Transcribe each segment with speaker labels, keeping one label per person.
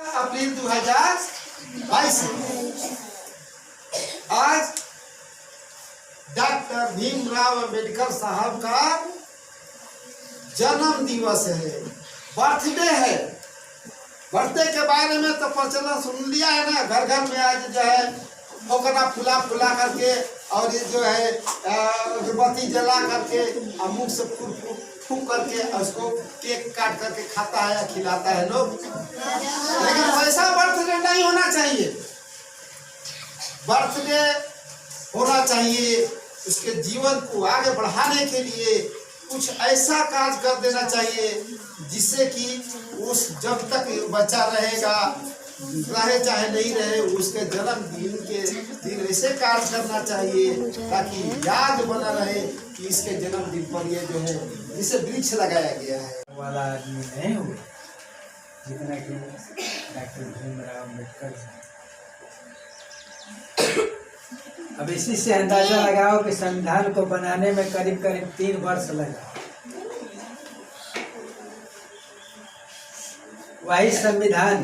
Speaker 1: अप्रैल 2022 आज डॉक्टर भीमराव अंबेडकर साहब का जन्म दिवस है, बर्थडे है। बर्थडे के बारे में तो प्रचलन सुन लिया है ना, घर घर में आज जो है फोकना फुला फुला करके और ये जो है अगरबत्ती जला करके और मुंह से फूंक करके उसको केक काट करके खाता है या खिलाता है लोग। लेकिन वैसा बर्थडे नहीं होना चाहिए। बर्थडे होना चाहिए उसके जीवन को आगे बढ़ाने के लिए कुछ ऐसा काज कर देना चाहिए जिससे कि उस जब तक बच्चा रहेगा, रहे चाहे नहीं रहे, उसके जन्मदिन के दिन ऐसे कार्य करना चाहिए ताकि याद बना रहे कि इसके जन्मदिन पर ये जो है जिसे वृक्ष लगाया गया है
Speaker 2: वाला आदमी नहीं हुआ जितना कि डॉक्टर भीमराव अम्बेडकर। अब इसी से अंदाजा लगाओ कि संविधान को बनाने में करीब करीब 3 वर्ष लगा। वही संविधान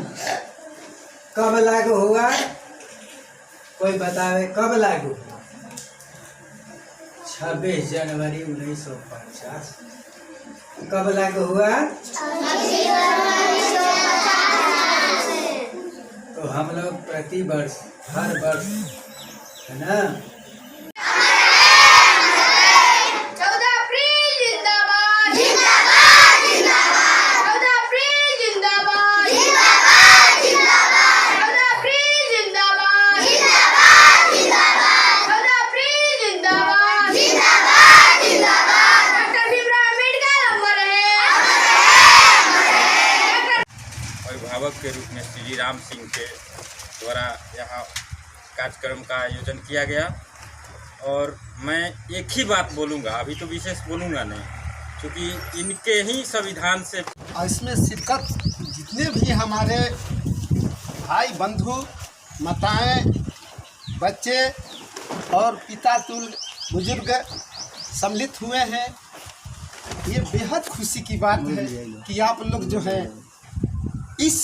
Speaker 2: कब लागू हुआ, कोई बतावे कब लागू हुआ? 26 जनवरी 1950। कब लागू हुआ? तो हम लोग प्रति वर्ष हर वर्ष है ना
Speaker 3: 14 अप्रैल जिंदाबाद जिंदाबाद जिंदाबाद 14 अप्रैल जिंदाबाद जिंदाबाद जिंदाबाद 14 अप्रैल जिंदाबाद जिंदाबाद जिंदाबाद 14 अप्रैल जिंदाबाद जिंदाबाद जिंदाबाद डॉक्टर भीमराव अम्बेडकर अमर है।
Speaker 4: अभिभावक के रूप में श्री राम सिंह के द्वारा यहाँ कार्यक्रम का आयोजन किया गया और मैं एक ही बात बोलूँगा, अभी तो विशेष बोलूँगा नहीं, क्योंकि इनके ही संविधान से
Speaker 1: इसमें शिरकत जितने भी हमारे भाई बंधु माताएं बच्चे और पिता तुल बुजुर्ग सम्मिलित हुए हैं, ये बेहद खुशी की बात है कि आप लोग जो है इस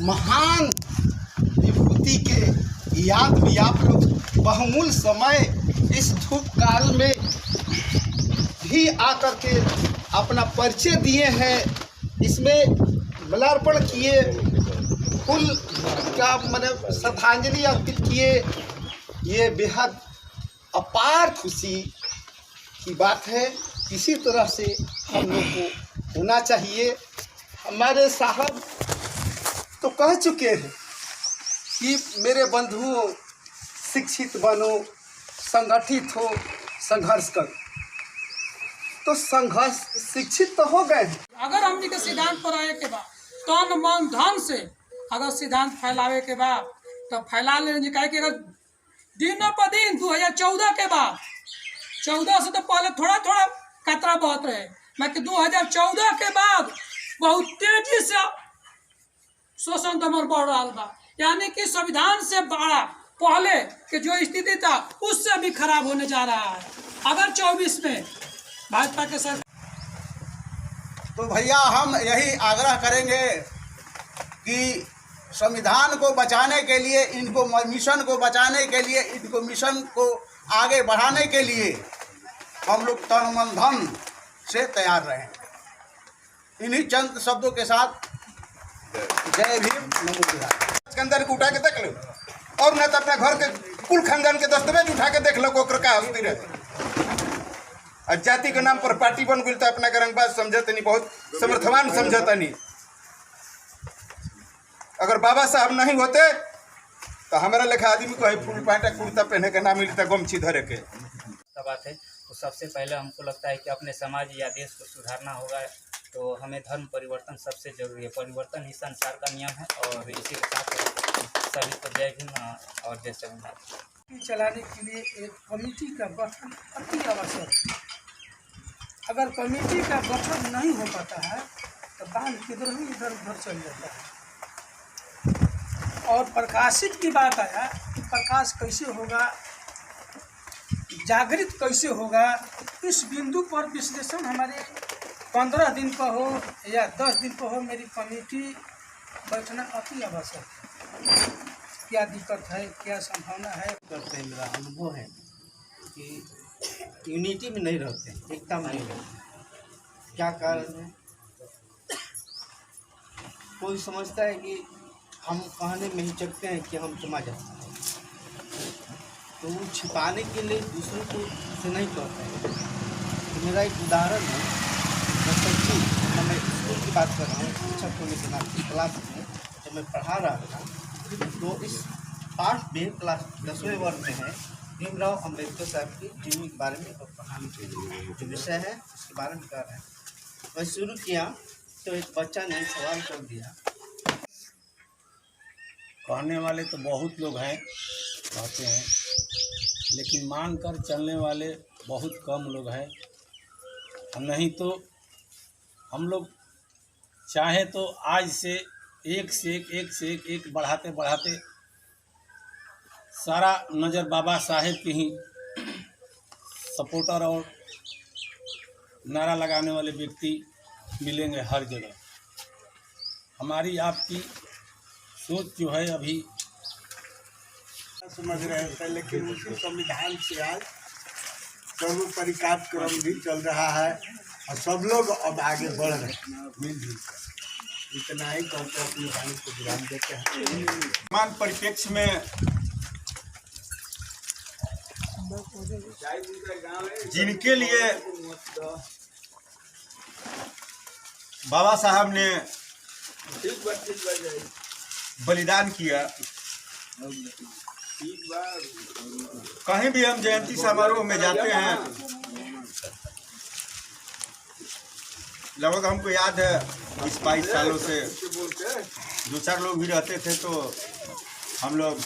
Speaker 1: महान विभूति के याद भी आप लोग बहुमूल्य समय इस धूप काल में भी आकर के अपना परिचय दिए हैं, इसमें माल्यार्पण किए, फूल का मतलब श्रद्धांजलि अर्पित किए। ये बेहद अपार खुशी की बात है। इसी तरह से हम लोग को होना चाहिए। हमारे साहब तो कह चुके हैं कि मेरे बंधुओं शिक्षित बनो, संगठित हो, संघर्ष करो। तो संघर्ष शिक्षित तो हो गए हैं।
Speaker 5: अगर हमनी के सिद्धांत पर आए के बाद तन मन धन से अगर सिद्धांत फैलावे के बाद तो फैला लेने कहे कि अगर दिनों पर दिन 2014 के बाद 14 से तो पहले थोड़ा थोड़ा कतरा बहुत रहे, मैं कि 2014 के बाद बहुत तेजी से शोषण दमन बढ़ रहा था, यानी कि संविधान से बड़ा पहले के जो स्थिति था उससे भी खराब होने जा रहा है। अगर 24 में भाजपा के साथ
Speaker 6: तो भैया हम यही आग्रह करेंगे कि संविधान को बचाने के लिए, इनको मिशन को बचाने के लिए, इनको मिशन को आगे बढ़ाने के लिए हम लोग तन मन धन से तैयार रहें। इन्हीं चंद शब्दों के साथ जय भीम, नमो बिहार।
Speaker 7: के अंदर उठा के देख लो और न तो अपना घर के कुल खानदान के दस्तावेज उठा के देख लो ओकर का होती रहे। और जाति के नाम पर पार्टी बन गई तो अपना के रंगबाज समझते नहीं, बहुत समर्थवान समझता नहीं। अगर बाबा साहब नहीं होते तो हमारा लेखा आदमी को फुल पैंट कुर्ता पहने के ना मिलता, गमछी धरे के
Speaker 8: बात है। तो सबसे पहले हमको लगता है कि अपने समाज या देश को सुधारना होगा, तो हमें धर्म परिवर्तन सबसे जरूरी है। परिवर्तन ही संसार का नियम है और इसी के साथ सभी को जय भीम और जय संविधान।
Speaker 5: चलाने के लिए एक कमेटी का गठन अति आवश्यक है। अगर कमेटी का गठन नहीं हो पाता है तो बांध किधर भी इधर उधर चल जाता है। और प्रकाशित की बात आया कि प्रकाश कैसे होगा, जागृत कैसे होगा, इस बिंदु पर विश्लेषण हमारे 15 दिन पर हो या 10 दिन पर हो, मेरी कमेटी बैठना काफ़ी आवश्यक है। क्या दिक्कत है, क्या संभावना है?
Speaker 1: करते हैं, मेरा अनुभव है कि यूनिटी में नहीं रहते, एकता में नहीं रहते। क्या कारण है? कोई समझता है कि हम कहने में हिचकते हैं कि हम समाज हैं, तो वो छिपाने के लिए दूसरों को से नहीं कहते हैं। तो मेरा एक उदाहरण है, मैं स्कूल की बात कर रहा हूँ, शिक्षक होने के नाते क्लास में जब मैं पढ़ा रहा था, तो इस पाठ में क्लास 10वें वर्ग में है भीमराव अम्बेडकर साहब की जीवनी के बारे में और पढ़ाने के लिए जो विषय है उसके बारे में कर रहे हैं। मैं शुरू किया तो एक बच्चा ने सवाल कर दिया।
Speaker 9: कहने वाले तो बहुत लोग हैं, कहते हैं, लेकिन मान कर चलने वाले बहुत कम लोग हैं। नहीं तो हम लोग चाहे तो आज से एक से एक बढ़ाते बढ़ाते सारा नज़र बाबा साहेब के ही सपोर्टर और नारा लगाने वाले व्यक्ति मिलेंगे हर जगह। हमारी आपकी सोच जो है अभी
Speaker 6: समझ रहे थे, लेकिन उसी संविधान से आज सर्वोपरि कार्यक्रम भी चल रहा है और सब लोग अब आगे बढ़ रहे हैं मिलजुल कर। इतना ही कहते अपनी वाणी को विराम देते हैं।
Speaker 7: वर्तमान परिप्रेक्ष्य में जिनके लिए बाबा साहब ने बलिदान किया, कहीं भी हम जयंती समारोह में जाते हैं, लगभग हमको याद है 20-22 सालों से 2-4 लोग भी रहते थे, तो हम लोग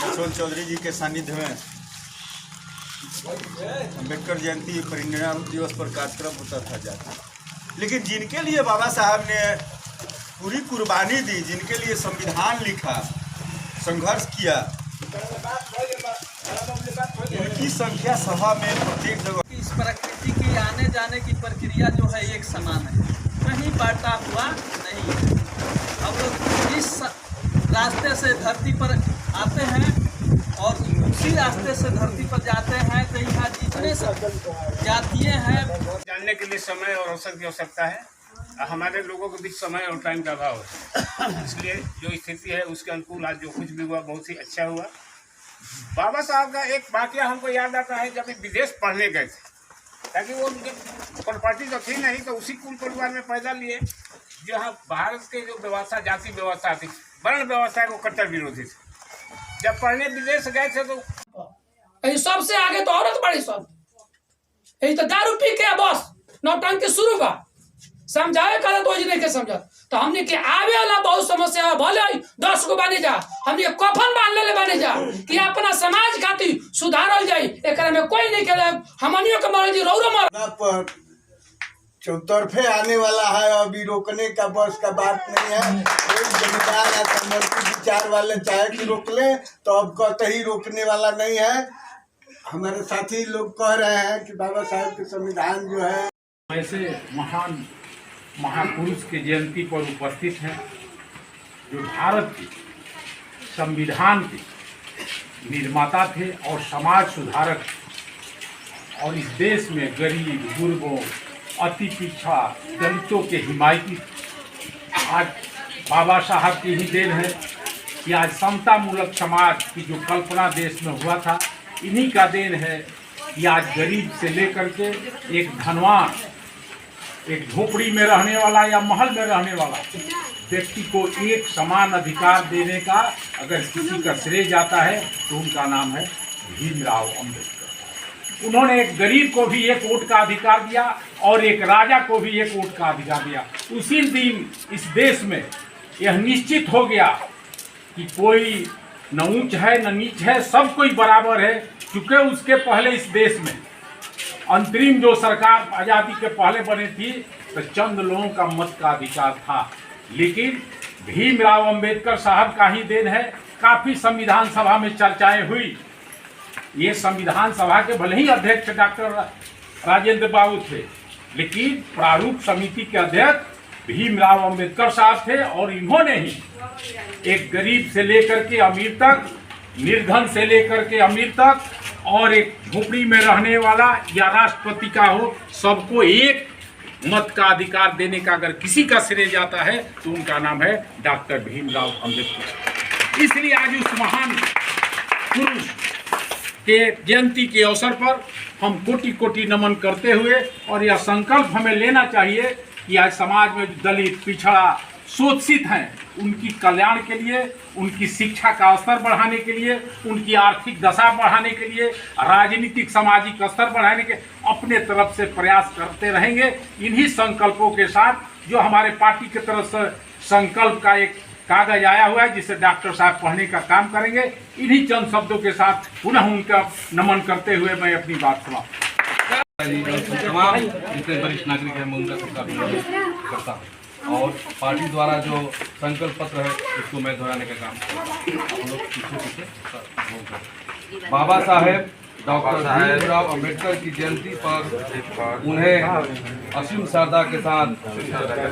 Speaker 7: लक्ष्मण चौधरी जी के सानिध्य में अम्बेडकर जयंती परिनिर्वाण दिवस पर कार्यक्रम होता था जाता। लेकिन जिनके लिए बाबा साहब ने पूरी कुर्बानी दी, जिनके लिए संविधान लिखा, संघर्ष किया, उनकी संख्या सभा में प्रत्येक जगह
Speaker 10: इस प्रकृति की आने जाने की प्रक्रिया जो है एक समान है, कहीं बांटा हुआ नहीं है। हम लोग इस रास्ते से धरती पर आते हैं और उसी रास्ते से धरती पर जाते हैं, तो यहाँ जितने जातीय हैं
Speaker 9: जानने के लिए समय और अवसर की आवश्यकता है। हमारे लोगों के बीच समय और टाइम का अभाव है, इसलिए जो स्थिति है उसके अनुकूल आज जो कुछ भी हुआ बहुत ही अच्छा हुआ। बाबा साहब का एक वाकया हमको याद आता है, जब विदेश पढ़ने गए थे, ताकि वो उनकी प्रॉपर्टी तो थी नहीं, तो उसी कुल परिवार में पैदा लिए जहाँ भारत के जो व्यवस्था, जाति व्यवस्था थी, वर्ण व्यवस्था को कट्टर विरोधी थे। जब पढ़ने विदेश गए थे तो
Speaker 5: सबसे आगे तो औरत बड़ी, सब यही तो दारू पी के बस नौटंकी शुरू बा, समझाए करे तो नहीं के समझा। तो हमने के आवे वाला बहुत समस्या है, भले 10 को बने जा, हमने कफन बांध ले बने जा कि अपना समाज खातिर सुधारल जाए, एक में कोई नहीं करे। हमनियों के मर्जी रौरो मर
Speaker 6: पर चौतरफे आने वाला है, अभी रोकने का बस का बात नहीं है। एक जमींदार या समर्पित विचार वाले चाहे कि रोक ले, तो अब कहते ही रोकने वाला नहीं है। हमारे साथी लोग कह रहे हैं कि बाबा साहब के संविधान जो है,
Speaker 9: ऐसे महान महापुरुष के जयंती पर उपस्थित हैं जो भारत के संविधान के निर्माता थे और समाज सुधारक, और इस देश में गरीब, गुरबों, अति पिछड़ा, दलितों के हिमायती। आज बाबा साहब की ही देन है कि आज समतामूलक समाज की जो कल्पना देश में हुआ था, इन्हीं का देन है कि आज गरीब से लेकर के एक धनवान, एक झोपड़ी में रहने वाला या महल में रहने वाला व्यक्ति को एक समान अधिकार देने का अगर किसी का श्रेय जाता है तो उनका नाम है भीमराव अम्बेडकर। उन्होंने एक गरीब को भी एक वोट का अधिकार दिया और एक राजा को भी एक वोट का अधिकार दिया। उसी दिन इस देश में यह निश्चित हो गया कि कोई न ऊंच है न नीच है, सब कोई बराबर है। क्योंकि उसके पहले इस देश में अंतरिम जो सरकार आज़ादी के पहले बनी थी तो चंद लोगों का मत का अधिकार था, लेकिन भीमराव अंबेडकर साहब का ही देन है। काफ़ी संविधान सभा में चर्चाएं हुई। ये संविधान सभा के भले ही अध्यक्ष डॉक्टर राजेंद्र बाबू थे, लेकिन प्रारूप समिति के अध्यक्ष भीमराव अंबेडकर साहब थे और इन्होंने ही एक गरीब से लेकर के अमीर तक, निर्धन से लेकर के अमीर तक, और एक झोपड़ी में रहने वाला या राष्ट्रपति का हो, सबको एक मत का अधिकार देने का अगर किसी का श्रेय जाता है तो उनका नाम है डॉक्टर भीमराव अंबेडकर। इसलिए आज उस महान पुरुष के जयंती के अवसर पर हम कोटि कोटि नमन करते हुए, और यह संकल्प हमें लेना चाहिए कि आज समाज में दलित, पिछड़ा, शोषित हैं, उनकी कल्याण के लिए, उनकी शिक्षा का स्तर बढ़ाने के लिए, उनकी आर्थिक दशा बढ़ाने के लिए, राजनीतिक सामाजिक स्तर बढ़ाने के अपने तरफ से प्रयास करते रहेंगे। इन्हीं संकल्पों के साथ जो हमारे पार्टी की तरफ से संकल्प का एक कागज आया हुआ है जिसे डॉक्टर साहब पढ़ने का काम करेंगे, इन्हीं चंद शब्दों के साथ पुनः उनका नमन करते हुए मैं अपनी बात समाप्त।
Speaker 11: तमाम जितने वरिष्ठ नागरिक हैं मैं उनका सबका अभिनंदन करता हूँ, और पार्टी द्वारा जो संकल्प पत्र है उसको मैं दोहराने का काम करता हूँ। हम लोग पीछे बाबा साहेब डॉक्टर भीमराव अंबेडकर की जयंती पर उन्हें असीम श्रद्धा के साथ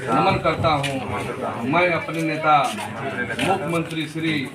Speaker 11: नमन करता हूं। मैं अपने नेता मुख्यमंत्री श्री